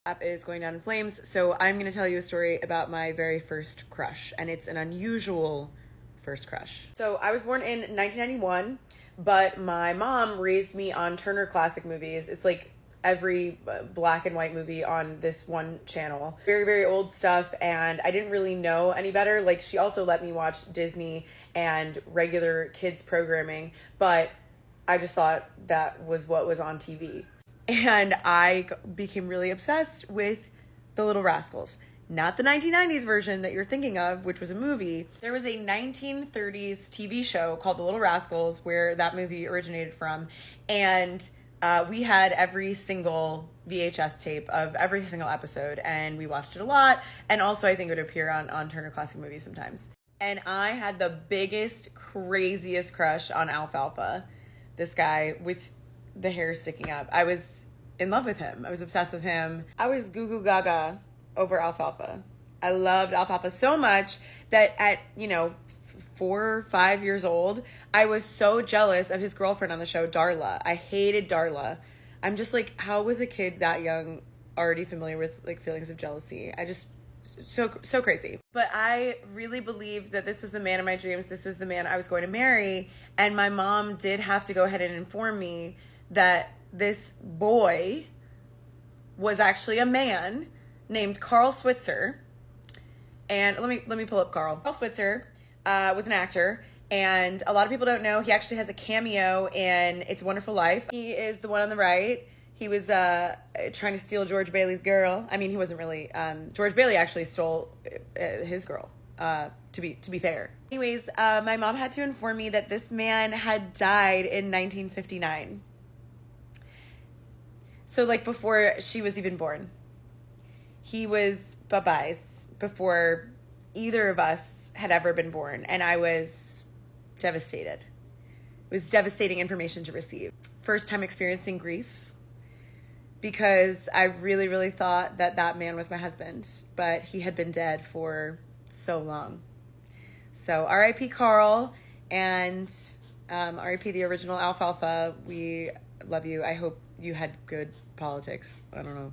App is going down in flames, so I'm going to tell you a story about my very first crush, and it's an unusual first crush. So I was born in 1991, but my mom raised me on Turner Classic Movies. It's like every black and white movie on this one channel. Very, very old stuff, and I didn't really know any better. Like, she also let me watch Disney and regular kids programming, but I just thought that was what was on TV. And I became really obsessed with the Little Rascals. Not the 1990s version that you're thinking of, which was a movie. There was a 1930s TV show called The Little Rascals where that movie originated from. And we had every single VHS tape of every single episode, and we watched it a lot. And also, I think it would appear on Turner Classic Movies sometimes. And I had the biggest, craziest crush on Alfalfa. This guy with the hair sticking up. I was in love with him. I was obsessed with him. I was goo goo gaga over Alfalfa. I loved Alfalfa so much that at, 4 or 5 years old, I was so jealous of his girlfriend on the show, Darla. I hated Darla. I'm just like, how was a kid that young already familiar with like feelings of jealousy? I just, so crazy. But I really believed that this was the man of my dreams. This was the man I was going to marry. And my mom did have to go ahead and inform me that this boy was actually a man named Carl Switzer. And let me pull up Carl. Carl Switzer was an actor, and a lot of people don't know he actually has a cameo in It's a Wonderful Life. He is the one on the right. He was trying to steal George Bailey's girl. I mean, he wasn't really. George Bailey actually stole his girl. To be fair. Anyways, my mom had to inform me that this man had died in 1959. So, like, before she was even born. He was bye-byes before either of us had ever been born. And I was devastated. It was devastating information to receive. First time experiencing grief. Because I really, really thought that that man was my husband. But he had been dead for so long. So, R.I.P. Carl. And R.I.P. the original Alfalfa. We love you. I hope you had good politics. I don't know.